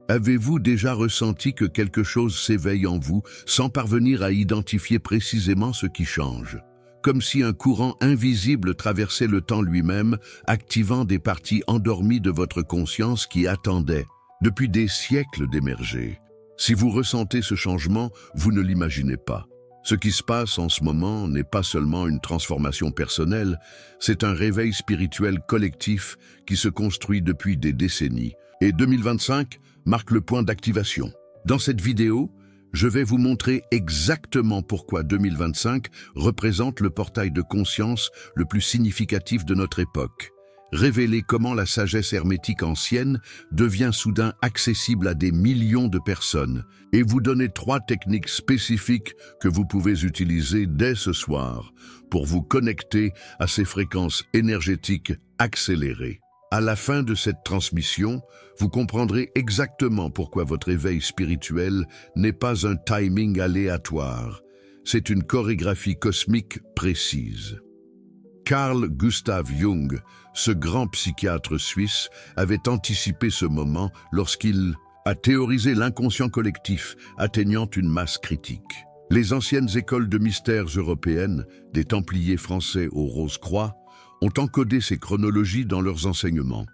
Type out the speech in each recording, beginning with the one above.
Avez-vous déjà ressenti que quelque chose s'éveille en vous sans parvenir à identifier précisément ce qui change? Comme si un courant invisible traversait le temps lui-même, activant des parties endormies de votre conscience qui attendaient, depuis des siècles, d'émerger. Si vous ressentez ce changement, vous ne l'imaginez pas. Ce qui se passe en ce moment n'est pas seulement une transformation personnelle, c'est un réveil spirituel collectif qui se construit depuis des décennies. Et 2025 marque le point d'activation. Dans cette vidéo, je vais vous montrer exactement pourquoi 2025 représente le portail de conscience le plus significatif de notre époque. Révéler comment la sagesse hermétique ancienne devient soudain accessible à des millions de personnes et vous donner 3 techniques spécifiques que vous pouvez utiliser dès ce soir pour vous connecter à ces fréquences énergétiques accélérées. À la fin de cette transmission, vous comprendrez exactement pourquoi votre éveil spirituel n'est pas un timing aléatoire. C'est une chorégraphie cosmique précise. Carl Gustav Jung, ce grand psychiatre suisse, avait anticipé ce moment lorsqu'il a théorisé l'inconscient collectif atteignant une masse critique. Les anciennes écoles de mystères européennes, des Templiers français aux Rose-Croix, ont encodé ces chronologies dans leurs enseignements.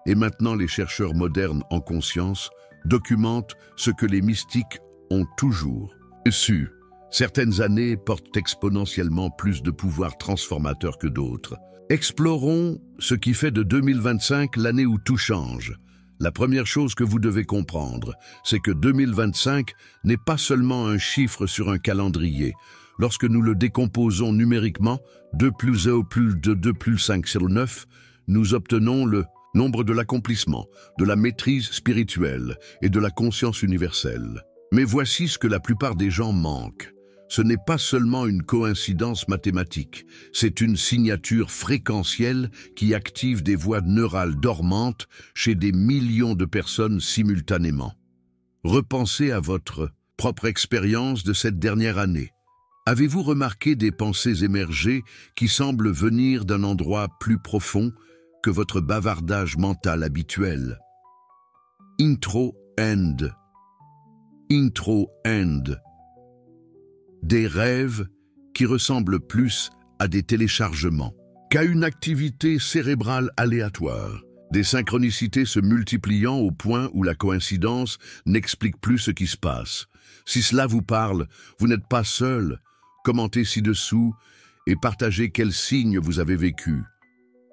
Et maintenant, les chercheurs modernes en conscience documentent ce que les mystiques ont toujours su. Certaines années portent exponentiellement plus de pouvoir transformateur que d'autres. Explorons ce qui fait de 2025 l'année où tout change. La première chose que vous devez comprendre, c'est que 2025 n'est pas seulement un chiffre sur un calendrier. Lorsque nous le décomposons numériquement, 2 plus 1 au plus de 2 plus 5 sur 9, nous obtenons le nombre de l'accomplissement, de la maîtrise spirituelle et de la conscience universelle. Mais voici ce que la plupart des gens manquent. Ce n'est pas seulement une coïncidence mathématique, c'est une signature fréquentielle qui active des voies neurales dormantes chez des millions de personnes simultanément. Repensez à votre propre expérience de cette dernière année. Avez-vous remarqué des pensées émerger qui semblent venir d'un endroit plus profond que votre bavardage mental habituel? Intro End. Intro End. Des rêves qui ressemblent plus à des téléchargements qu'à une activité cérébrale aléatoire. Des synchronicités se multipliant au point où la coïncidence n'explique plus ce qui se passe. Si cela vous parle, vous n'êtes pas seul. Commentez ci-dessous et partagez quels signes vous avez vécus.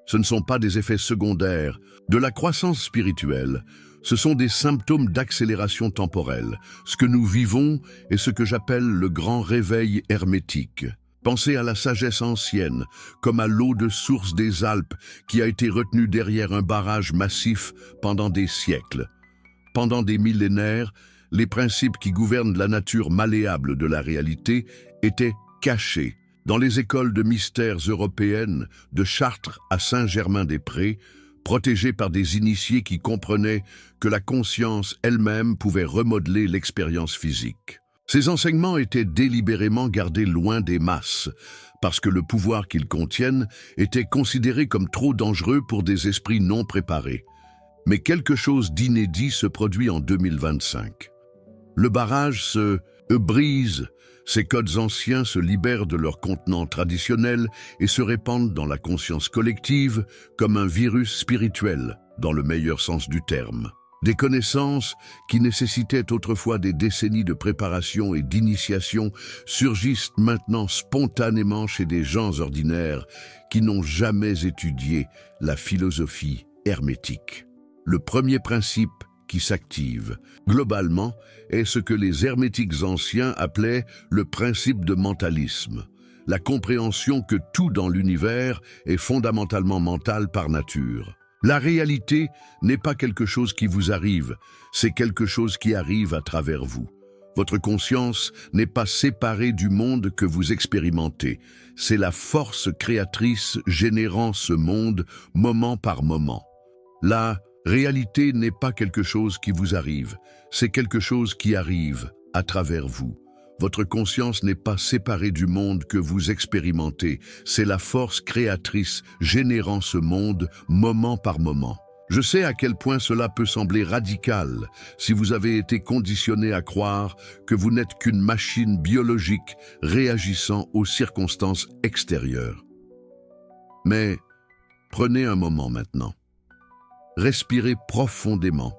Ce ne sont pas des effets secondaires de la croissance spirituelle. Ce sont des symptômes d'accélération temporelle. Ce que nous vivons est ce que j'appelle le grand réveil hermétique. Pensez à la sagesse ancienne, comme à l'eau de source des Alpes qui a été retenue derrière un barrage massif pendant des siècles. Pendant des millénaires, les principes qui gouvernent la nature malléable de la réalité étaient cachés. Dans les écoles de mystères européennes, de Chartres à Saint-Germain-des-Prés, protégés par des initiés qui comprenaient que la conscience elle-même pouvait remodeler l'expérience physique. Ces enseignements étaient délibérément gardés loin des masses, parce que le pouvoir qu'ils contiennent était considéré comme trop dangereux pour des esprits non préparés. Mais quelque chose d'inédit se produit en 2025. Le barrage se brise, ces codes anciens se libèrent de leur contenant traditionnel et se répandent dans la conscience collective comme un virus spirituel, dans le meilleur sens du terme. Des connaissances qui nécessitaient autrefois des décennies de préparation et d'initiation surgissent maintenant spontanément chez des gens ordinaires qui n'ont jamais étudié la philosophie hermétique. Le premier principe qui s'active, globalement, est ce que les hermétiques anciens appelaient le principe de mentalisme, la compréhension que tout dans l'univers est fondamentalement mental par nature. La réalité n'est pas quelque chose qui vous arrive, c'est quelque chose qui arrive à travers vous. Votre conscience n'est pas séparée du monde que vous expérimentez, c'est la force créatrice générant ce monde moment par moment. La réalité n'est pas quelque chose qui vous arrive, c'est quelque chose qui arrive à travers vous. Votre conscience n'est pas séparée du monde que vous expérimentez, c'est la force créatrice générant ce monde moment par moment. Je sais à quel point cela peut sembler radical si vous avez été conditionné à croire que vous n'êtes qu'une machine biologique réagissant aux circonstances extérieures. Mais prenez un moment maintenant. Respirez profondément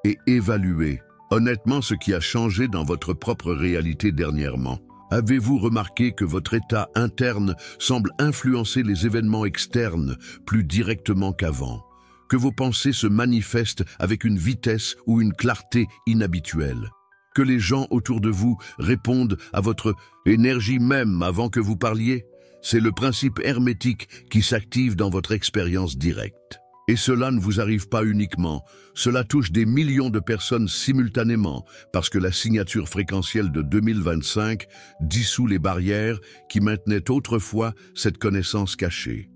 et évaluez honnêtement ce qui a changé dans votre propre réalité dernièrement. Avez-vous remarqué que votre état interne semble influencer les événements externes plus directement qu'avant? Que vos pensées se manifestent avec une vitesse ou une clarté inhabituelle? Que les gens autour de vous répondent à votre énergie même avant que vous parliez? C'est le principe hermétique qui s'active dans votre expérience directe. Et cela ne vous arrive pas uniquement, cela touche des millions de personnes simultanément, parce que la signature fréquentielle de 2025 dissout les barrières qui maintenaient autrefois cette connaissance cachée.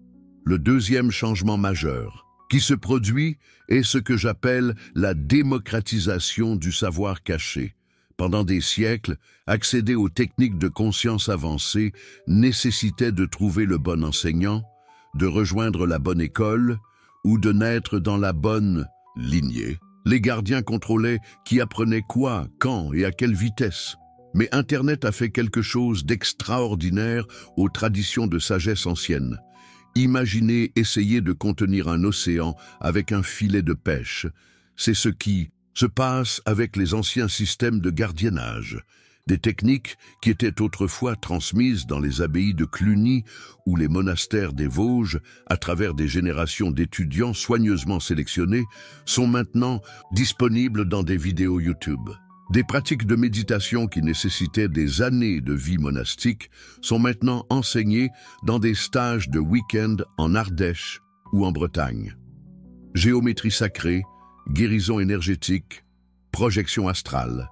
Le deuxième changement majeur qui se produit est ce que j'appelle la démocratisation du savoir caché. Pendant des siècles, accéder aux techniques de conscience avancée nécessitait de trouver le bon enseignant, de rejoindre la bonne école, ou de naître dans la bonne lignée. Les gardiens contrôlaient qui apprenait quoi, quand et à quelle vitesse. Mais Internet a fait quelque chose d'extraordinaire aux traditions de sagesse ancienne. Imaginez essayer de contenir un océan avec un filet de pêche. C'est ce qui se passe avec les anciens systèmes de gardiennage. Des techniques qui étaient autrefois transmises dans les abbayes de Cluny ou les monastères des Vosges à travers des générations d'étudiants soigneusement sélectionnés sont maintenant disponibles dans des vidéos YouTube. Des pratiques de méditation qui nécessitaient des années de vie monastique sont maintenant enseignées dans des stages de week-end en Ardèche ou en Bretagne. Géométrie sacrée, guérison énergétique, projection astrale,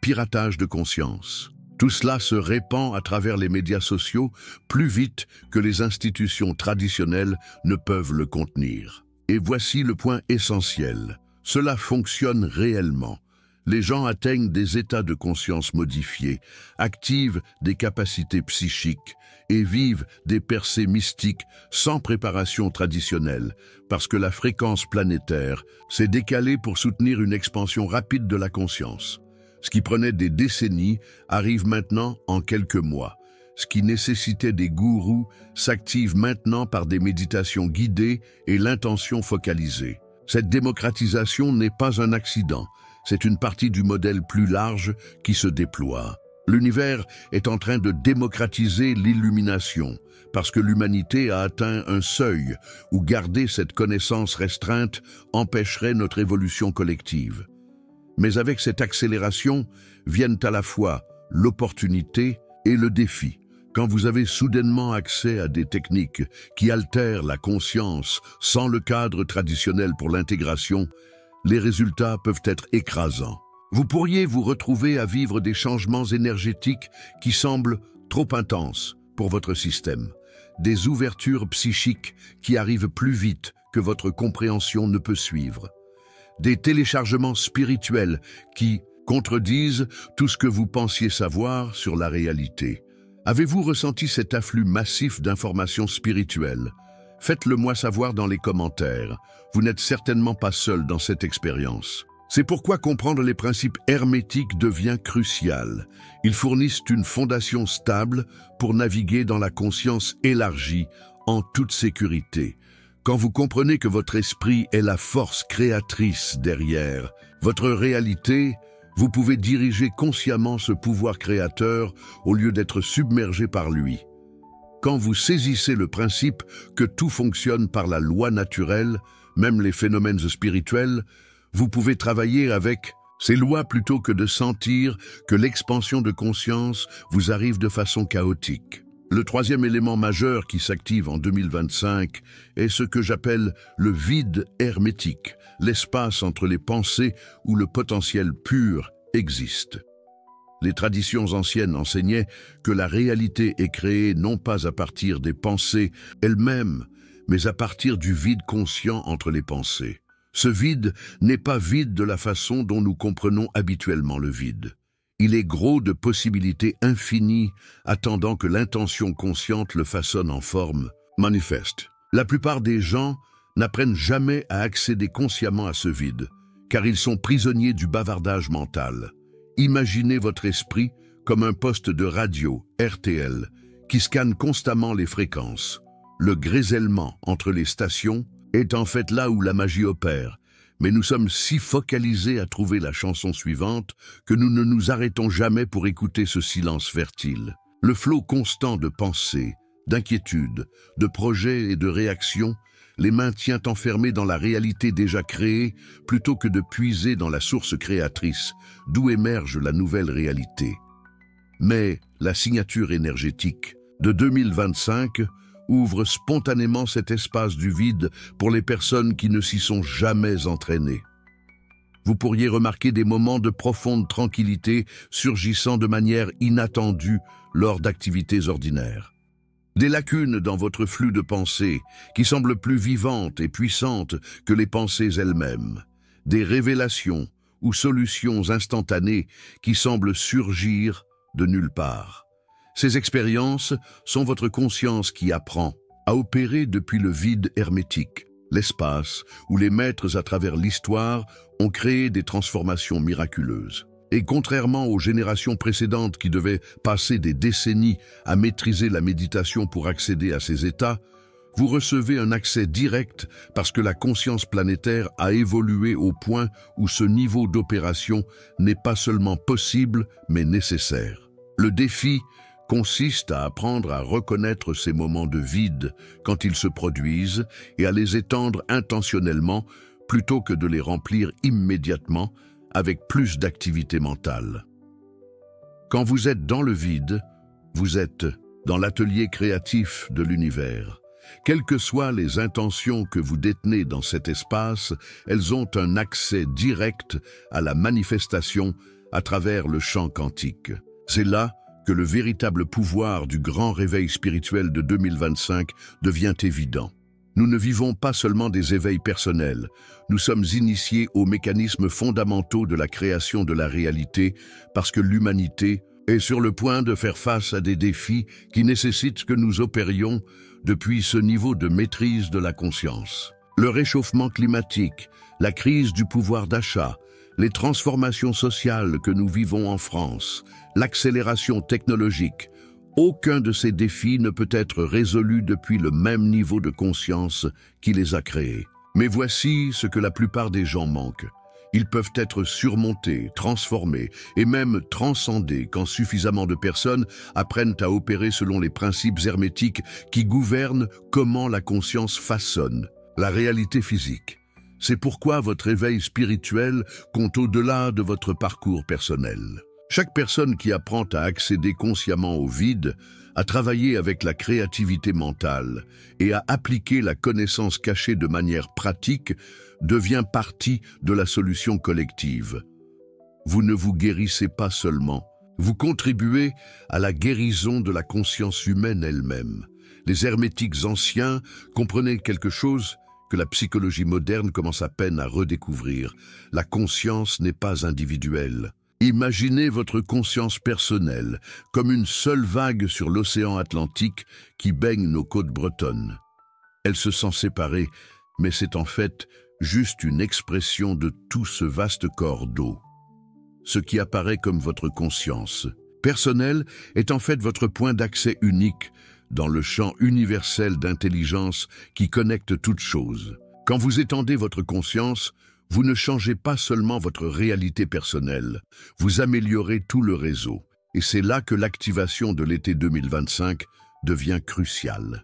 piratage de conscience. Tout cela se répand à travers les médias sociaux plus vite que les institutions traditionnelles ne peuvent le contenir. Et voici le point essentiel. Cela fonctionne réellement. Les gens atteignent des états de conscience modifiés, activent des capacités psychiques et vivent des percées mystiques sans préparation traditionnelle, parce que la fréquence planétaire s'est décalée pour soutenir une expansion rapide de la conscience. Ce qui prenait des décennies arrive maintenant en quelques mois. Ce qui nécessitait des gourous s'active maintenant par des méditations guidées et l'intention focalisée. Cette démocratisation n'est pas un accident, c'est une partie du modèle plus large qui se déploie. L'univers est en train de démocratiser l'illumination, parce que l'humanité a atteint un seuil où garder cette connaissance restreinte empêcherait notre évolution collective. Mais avec cette accélération viennent à la fois l'opportunité et le défi. Quand vous avez soudainement accès à des techniques qui altèrent la conscience sans le cadre traditionnel pour l'intégration, les résultats peuvent être écrasants. Vous pourriez vous retrouver à vivre des changements énergétiques qui semblent trop intenses pour votre système, des ouvertures psychiques qui arrivent plus vite que votre compréhension ne peut suivre, des téléchargements spirituels qui contredisent tout ce que vous pensiez savoir sur la réalité. Avez-vous ressenti cet afflux massif d'informations spirituelles? Faites-le moi savoir dans les commentaires. Vous n'êtes certainement pas seul dans cette expérience. C'est pourquoi comprendre les principes hermétiques devient crucial. Ils fournissent une fondation stable pour naviguer dans la conscience élargie en toute sécurité. Quand vous comprenez que votre esprit est la force créatrice derrière votre réalité, vous pouvez diriger consciemment ce pouvoir créateur au lieu d'être submergé par lui. Quand vous saisissez le principe que tout fonctionne par la loi naturelle, même les phénomènes spirituels, vous pouvez travailler avec ces lois plutôt que de sentir que l'expansion de conscience vous arrive de façon chaotique. Le troisième élément majeur qui s'active en 2025 est ce que j'appelle le vide hermétique, l'espace entre les pensées où le potentiel pur existe. Les traditions anciennes enseignaient que la réalité est créée non pas à partir des pensées elles-mêmes, mais à partir du vide conscient entre les pensées. Ce vide n'est pas vide de la façon dont nous comprenons habituellement le vide. Il est gros de possibilités infinies, attendant que l'intention consciente le façonne en forme manifeste. La plupart des gens n'apprennent jamais à accéder consciemment à ce vide, car ils sont prisonniers du bavardage mental. Imaginez votre esprit comme un poste de radio, RTL, qui scanne constamment les fréquences. Le grésellement entre les stations est en fait là où la magie opère, mais nous sommes si focalisés à trouver la chanson suivante que nous ne nous arrêtons jamais pour écouter ce silence fertile. Le flot constant de pensées, d'inquiétudes, de projets et de réactions les maintient enfermés dans la réalité déjà créée plutôt que de puiser dans la source créatrice, d'où émerge la nouvelle réalité. Mais la signature énergétique de 2025 ouvre spontanément cet espace du vide pour les personnes qui ne s'y sont jamais entraînées. Vous pourriez remarquer des moments de profonde tranquillité surgissant de manière inattendue lors d'activités ordinaires. Des lacunes dans votre flux de pensées qui semblent plus vivantes et puissantes que les pensées elles-mêmes. Des révélations ou solutions instantanées qui semblent surgir de nulle part. Ces expériences sont votre conscience qui apprend à opérer depuis le vide hermétique, l'espace où les maîtres à travers l'histoire ont créé des transformations miraculeuses. Et contrairement aux générations précédentes qui devaient passer des décennies à maîtriser la méditation pour accéder à ces états, vous recevez un accès direct parce que la conscience planétaire a évolué au point où ce niveau d'opération n'est pas seulement possible, mais nécessaire. Le défi consiste à apprendre à reconnaître ces moments de vide quand ils se produisent et à les étendre intentionnellement plutôt que de les remplir immédiatement avec plus d'activité mentale. Quand vous êtes dans le vide, vous êtes dans l'atelier créatif de l'univers. Quelles que soient les intentions que vous détenez dans cet espace, elles ont un accès direct à la manifestation à travers le champ quantique. C'est là que le véritable pouvoir du grand réveil spirituel de 2025 devient évident. Nous ne vivons pas seulement des éveils personnels, nous sommes initiés aux mécanismes fondamentaux de la création de la réalité parce que l'humanité est sur le point de faire face à des défis qui nécessitent que nous opérions depuis ce niveau de maîtrise de la conscience. Le réchauffement climatique, la crise du pouvoir d'achat, les transformations sociales que nous vivons en France, l'accélération technologique, aucun de ces défis ne peut être résolu depuis le même niveau de conscience qui les a créés. Mais voici ce que la plupart des gens manquent. Ils peuvent être surmontés, transformés et même transcendés quand suffisamment de personnes apprennent à opérer selon les principes hermétiques qui gouvernent comment la conscience façonne la réalité physique. C'est pourquoi votre éveil spirituel compte au-delà de votre parcours personnel. Chaque personne qui apprend à accéder consciemment au vide, à travailler avec la créativité mentale et à appliquer la connaissance cachée de manière pratique devient partie de la solution collective. Vous ne vous guérissez pas seulement, vous contribuez à la guérison de la conscience humaine elle-même. Les hermétiques anciens comprenaient quelque chose que la psychologie moderne commence à peine à redécouvrir. La conscience n'est pas individuelle. Imaginez votre conscience personnelle comme une seule vague sur l'océan Atlantique qui baigne nos côtes bretonnes. Elle se sent séparée, mais c'est en fait juste une expression de tout ce vaste corps d'eau. Ce qui apparaît comme votre conscience personnelle est en fait votre point d'accès unique dans le champ universel d'intelligence qui connecte toutes choses. Quand vous étendez votre conscience, vous ne changez pas seulement votre réalité personnelle, vous améliorez tout le réseau. Et c'est là que l'activation de l'été 2025 devient cruciale.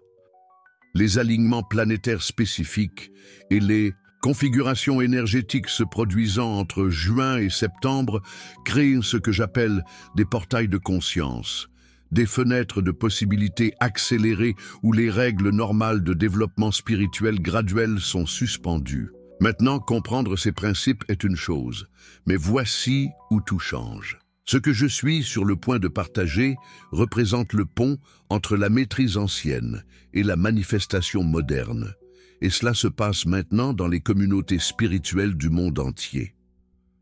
Les alignements planétaires spécifiques et les configurations énergétiques se produisant entre juin et septembre créent ce que j'appelle des portails de conscience, des fenêtres de possibilités accélérées où les règles normales de développement spirituel graduel sont suspendues. Maintenant, comprendre ces principes est une chose, mais voici où tout change. Ce que je suis sur le point de partager représente le pont entre la maîtrise ancienne et la manifestation moderne. Et cela se passe maintenant dans les communautés spirituelles du monde entier.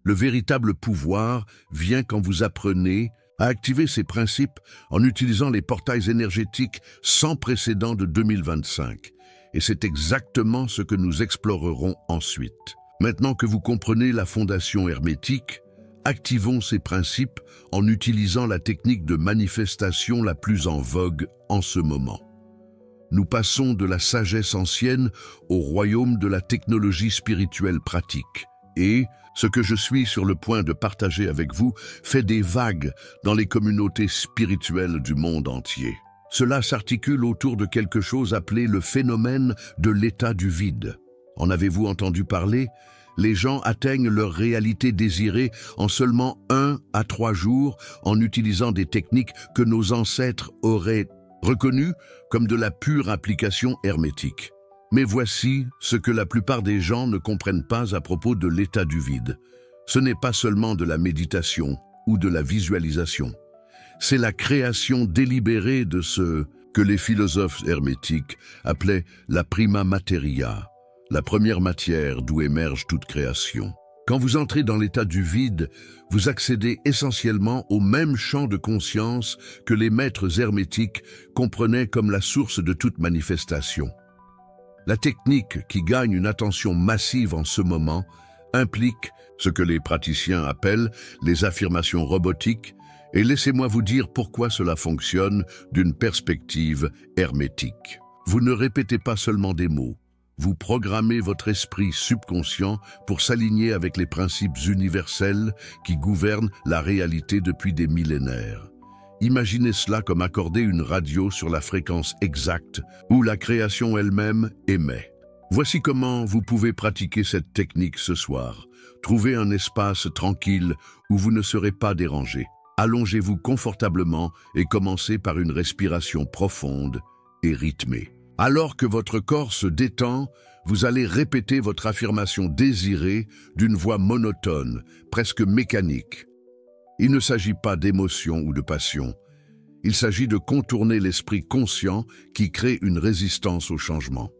Le véritable pouvoir vient quand vous apprenez à activer ces principes en utilisant les portails énergétiques sans précédent de 2025. et c'est exactement ce que nous explorerons ensuite. Maintenant que vous comprenez la fondation hermétique, activons ces principes en utilisant la technique de manifestation la plus en vogue en ce moment. Nous passons de la sagesse ancienne au royaume de la technologie spirituelle pratique. Et ce que je suis sur le point de partager avec vous fait des vagues dans les communautés spirituelles du monde entier. Cela s'articule autour de quelque chose appelé le phénomène de l'état du vide. En avez-vous entendu parler ? Les gens atteignent leur réalité désirée en seulement 1 à 3 jours en utilisant des techniques que nos ancêtres auraient reconnues comme de la pure application hermétique. Mais voici ce que la plupart des gens ne comprennent pas à propos de l'état du vide. Ce n'est pas seulement de la méditation ou de la visualisation. C'est la création délibérée de ce que les philosophes hermétiques appelaient la prima materia, la première matière d'où émerge toute création. Quand vous entrez dans l'état du vide, vous accédez essentiellement au même champ de conscience que les maîtres hermétiques comprenaient comme la source de toute manifestation. La technique qui gagne une attention massive en ce moment implique ce que les praticiens appellent les affirmations robotiques, et laissez-moi vous dire pourquoi cela fonctionne d'une perspective hermétique. Vous ne répétez pas seulement des mots, vous programmez votre esprit subconscient pour s'aligner avec les principes universels qui gouvernent la réalité depuis des millénaires. Imaginez cela comme accorder une radio sur la fréquence exacte où la création elle-même émet. Voici comment vous pouvez pratiquer cette technique ce soir. Trouvez un espace tranquille où vous ne serez pas dérangé. Allongez-vous confortablement et commencez par une respiration profonde et rythmée. Alors que votre corps se détend, vous allez répéter votre affirmation désirée d'une voix monotone, presque mécanique. Il ne s'agit pas d'émotion ou de passion. Il s'agit de contourner l'esprit conscient qui crée une résistance au changement.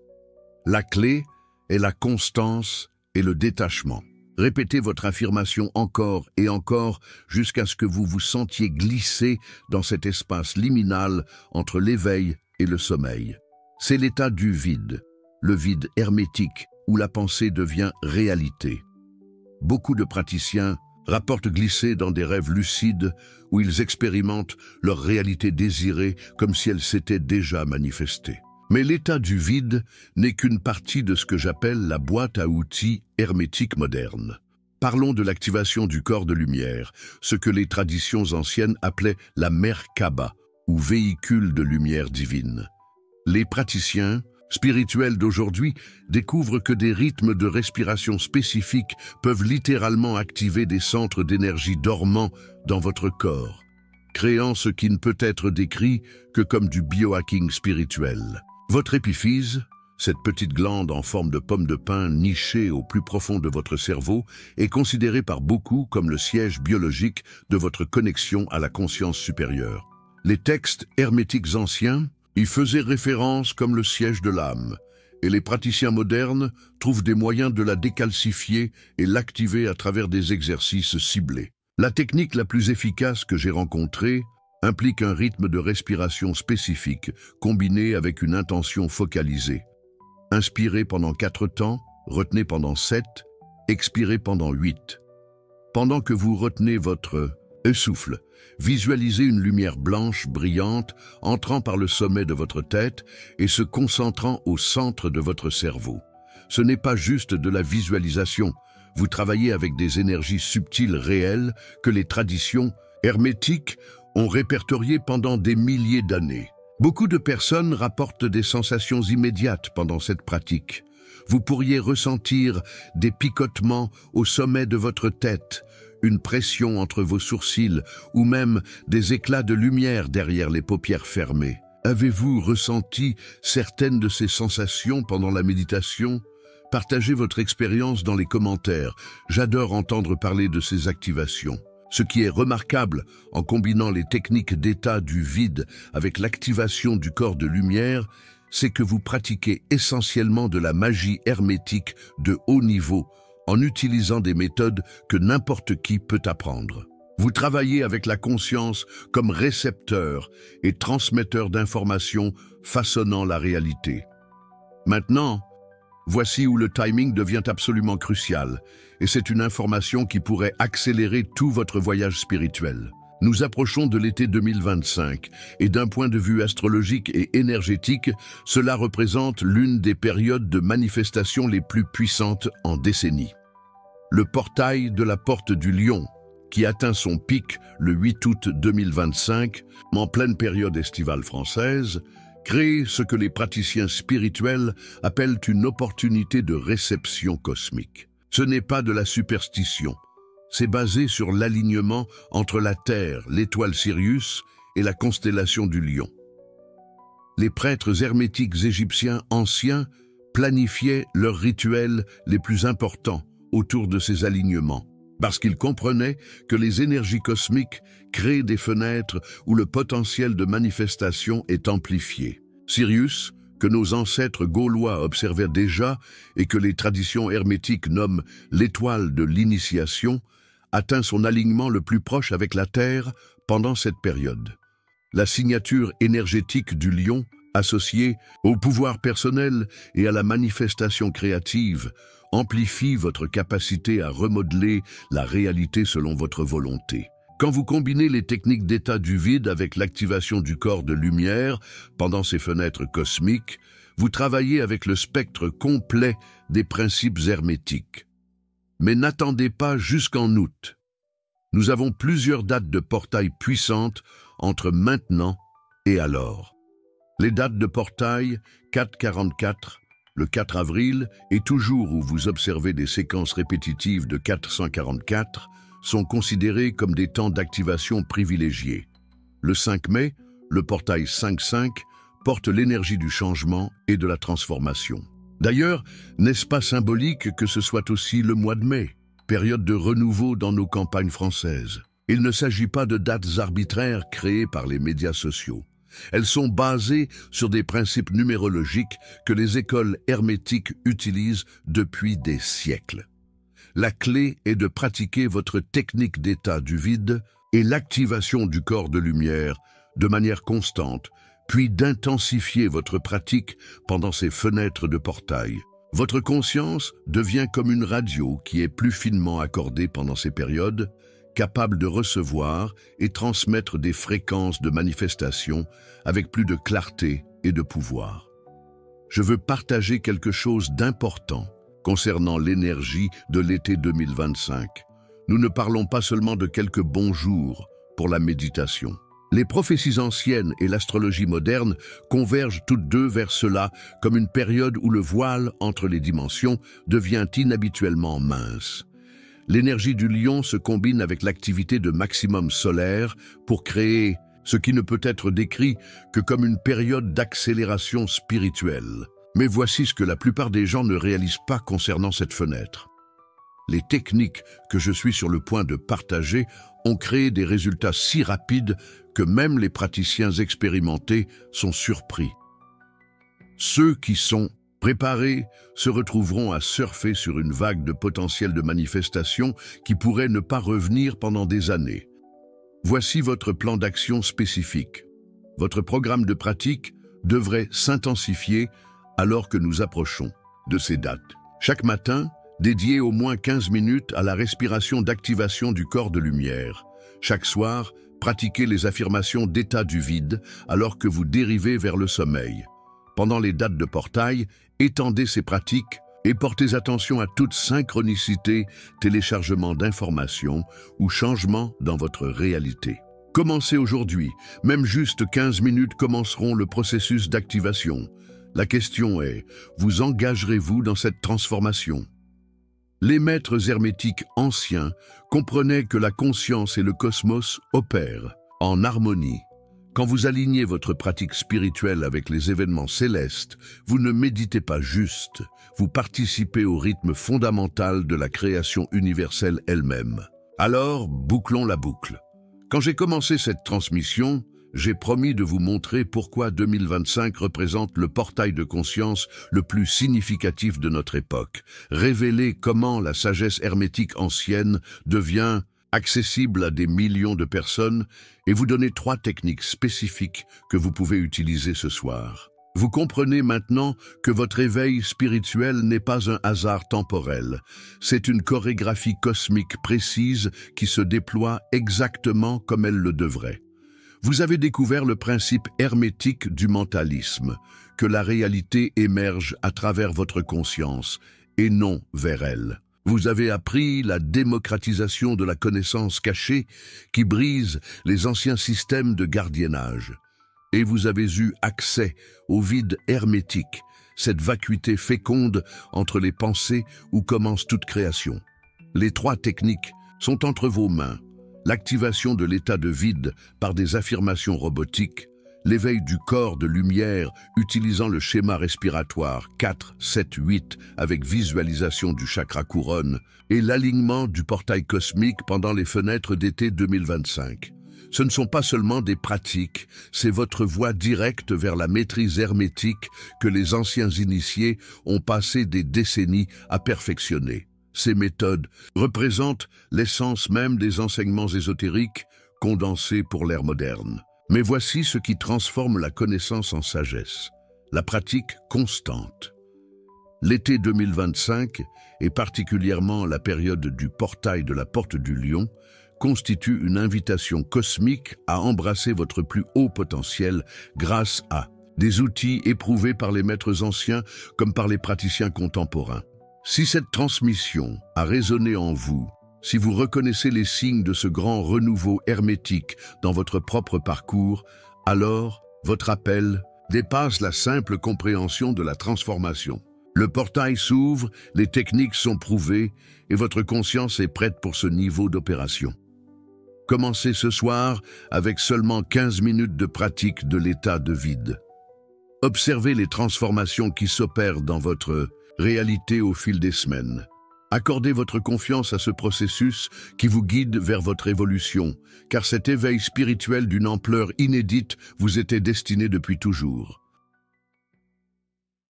La clé est la constance et le détachement. Répétez votre affirmation encore et encore jusqu'à ce que vous vous sentiez glisser dans cet espace liminal entre l'éveil et le sommeil. C'est l'état du vide, le vide hermétique où la pensée devient réalité. Beaucoup de praticiens rapportent glisser dans des rêves lucides où ils expérimentent leur réalité désirée comme si elle s'était déjà manifestée. Mais l'état du vide n'est qu'une partie de ce que j'appelle la boîte à outils hermétique moderne. Parlons de l'activation du corps de lumière, ce que les traditions anciennes appelaient la Merkaba, ou véhicule de lumière divine. Les praticiens spirituels d'aujourd'hui découvrent que des rythmes de respiration spécifiques peuvent littéralement activer des centres d'énergie dormants dans votre corps, créant ce qui ne peut être décrit que comme du biohacking spirituel. Votre épiphyse, cette petite glande en forme de pomme de pin nichée au plus profond de votre cerveau, est considérée par beaucoup comme le siège biologique de votre connexion à la conscience supérieure. Les textes hermétiques anciens y faisaient référence comme le siège de l'âme, et les praticiens modernes trouvent des moyens de la décalcifier et l'activer à travers des exercices ciblés. La technique la plus efficace que j'ai rencontrée implique un rythme de respiration spécifique, combiné avec une intention focalisée. Inspirez pendant 4 temps, retenez pendant 7, expirez pendant 8. Pendant que vous retenez votre souffle, visualisez une lumière blanche brillante entrant par le sommet de votre tête et se concentrant au centre de votre cerveau. Ce n'est pas juste de la visualisation, vous travaillez avec des énergies subtiles réelles que les traditions hermétiques ont répertoriées pendant des milliers d'années. Beaucoup de personnes rapportent des sensations immédiates pendant cette pratique. Vous pourriez ressentir des picotements au sommet de votre tête, une pression entre vos sourcils ou même des éclats de lumière derrière les paupières fermées. Avez-vous ressenti certaines de ces sensations pendant la méditation? Partagez votre expérience dans les commentaires. J'adore entendre parler de ces activations. Ce qui est remarquable en combinant les techniques d'état du vide avec l'activation du corps de lumière, c'est que vous pratiquez essentiellement de la magie hermétique de haut niveau en utilisant des méthodes que n'importe qui peut apprendre. Vous travaillez avec la conscience comme récepteur et transmetteur d'informations façonnant la réalité. Maintenant, voici où le timing devient absolument crucial, et c'est une information qui pourrait accélérer tout votre voyage spirituel. Nous approchons de l'été 2025, et d'un point de vue astrologique et énergétique, cela représente l'une des périodes de manifestation les plus puissantes en décennies. Le portail de la porte du Lion, qui atteint son pic le 8 août 2025, en pleine période estivale française, crée ce que les praticiens spirituels appellent une opportunité de réception cosmique. Ce n'est pas de la superstition, c'est basé sur l'alignement entre la Terre, l'étoile Sirius et la constellation du Lion. Les prêtres hermétiques égyptiens anciens planifiaient leurs rituels les plus importants autour de ces alignements, parce qu'ils comprenaient que les énergies cosmiques créent des fenêtres où le potentiel de manifestation est amplifié. Sirius, que nos ancêtres gaulois observaient déjà et que les traditions hermétiques nomment l'étoile de l'initiation, atteint son alignement le plus proche avec la Terre pendant cette période. La signature énergétique du Lion, associée au pouvoir personnel et à la manifestation créative, amplifie votre capacité à remodeler la réalité selon votre volonté. Quand vous combinez les techniques d'état du vide avec l'activation du corps de lumière pendant ces fenêtres cosmiques, vous travaillez avec le spectre complet des principes hermétiques. Mais n'attendez pas jusqu'en août. Nous avons plusieurs dates de portail puissantes entre maintenant et alors. Les dates de portail 444, le 4 avril et toujours où vous observez des séquences répétitives de 444 sont considérées comme des temps d'activation privilégiés. Le 5 mai, le portail 5-5 porte l'énergie du changement et de la transformation. D'ailleurs, n'est-ce pas symbolique que ce soit aussi le mois de mai, période de renouveau dans nos campagnes françaises? Il ne s'agit pas de dates arbitraires créées par les médias sociaux. Elles sont basées sur des principes numérologiques que les écoles hermétiques utilisent depuis des siècles. La clé est de pratiquer votre technique d'état du vide et l'activation du corps de lumière de manière constante, puis d'intensifier votre pratique pendant ces fenêtres de portail. Votre conscience devient comme une radio qui est plus finement accordée pendant ces périodes, capable de recevoir et transmettre des fréquences de manifestation avec plus de clarté et de pouvoir. Je veux partager quelque chose d'important concernant l'énergie de l'été 2025. Nous ne parlons pas seulement de quelques bons jours pour la méditation. Les prophéties anciennes et l'astrologie moderne convergent toutes deux vers cela comme une période où le voile entre les dimensions devient inhabituellement mince. L'énergie du Lion se combine avec l'activité de maximum solaire pour créer ce qui ne peut être décrit que comme une période d'accélération spirituelle. Mais voici ce que la plupart des gens ne réalisent pas concernant cette fenêtre. Les techniques que je suis sur le point de partager ont créé des résultats si rapides que même les praticiens expérimentés sont surpris. Ceux qui sont préparés se retrouveront à surfer sur une vague de potentiel de manifestation qui pourrait ne pas revenir pendant des années. Voici votre plan d'action spécifique. Votre programme de pratique devrait s'intensifier alors que nous approchons de ces dates. Chaque matin, dédiez au moins 15 minutes à la respiration d'activation du corps de lumière. Chaque soir, pratiquez les affirmations d'état du vide alors que vous dérivez vers le sommeil. Pendant les dates de portail, étendez ces pratiques et portez attention à toute synchronicité, téléchargement d'informations ou changement dans votre réalité. Commencez aujourd'hui, même juste 15 minutes commenceront le processus d'activation. La question est, vous engagerez-vous dans cette transformation? Les maîtres hermétiques anciens comprenaient que la conscience et le cosmos opèrent en harmonie. Quand vous alignez votre pratique spirituelle avec les événements célestes, vous ne méditez pas juste, vous participez au rythme fondamental de la création universelle elle-même. Alors, bouclons la boucle. Quand j'ai commencé cette transmission, j'ai promis de vous montrer pourquoi 2025 représente le portail de conscience le plus significatif de notre époque, révéler comment la sagesse hermétique ancienne devient accessible à des millions de personnes et vous donner 3 techniques spécifiques que vous pouvez utiliser ce soir. Vous comprenez maintenant que votre éveil spirituel n'est pas un hasard temporel. C'est une chorégraphie cosmique précise qui se déploie exactement comme elle le devrait. Vous avez découvert le principe hermétique du mentalisme, que la réalité émerge à travers votre conscience et non vers elle. Vous avez appris la démocratisation de la connaissance cachée qui brise les anciens systèmes de gardiennage. Et vous avez eu accès au vide hermétique, cette vacuité féconde entre les pensées où commence toute création. Les trois techniques sont entre vos mains. L'activation de l'état de vide par des affirmations robotiques, l'éveil du corps de lumière utilisant le schéma respiratoire 4, 7, 8 avec visualisation du chakra couronne et l'alignement du portail cosmique pendant les fenêtres d'été 2025. Ce ne sont pas seulement des pratiques, c'est votre voie directe vers la maîtrise hermétique que les anciens initiés ont passé des décennies à perfectionner. Ces méthodes représentent l'essence même des enseignements ésotériques condensés pour l'ère moderne. Mais voici ce qui transforme la connaissance en sagesse, la pratique constante. L'été 2025, et particulièrement la période du portail de la Porte du Lion, constitue une invitation cosmique à embrasser votre plus haut potentiel grâce à des outils éprouvés par les maîtres anciens comme par les praticiens contemporains. Si cette transmission a résonné en vous, si vous reconnaissez les signes de ce grand renouveau hermétique dans votre propre parcours, alors votre appel dépasse la simple compréhension de la transformation. Le portail s'ouvre, les techniques sont prouvées et votre conscience est prête pour ce niveau d'opération. Commencez ce soir avec seulement 15 minutes de pratique de l'état de vide. Observez les transformations qui s'opèrent dans votre réalité au fil des semaines. Accordez votre confiance à ce processus qui vous guide vers votre évolution, car cet éveil spirituel d'une ampleur inédite vous était destiné depuis toujours.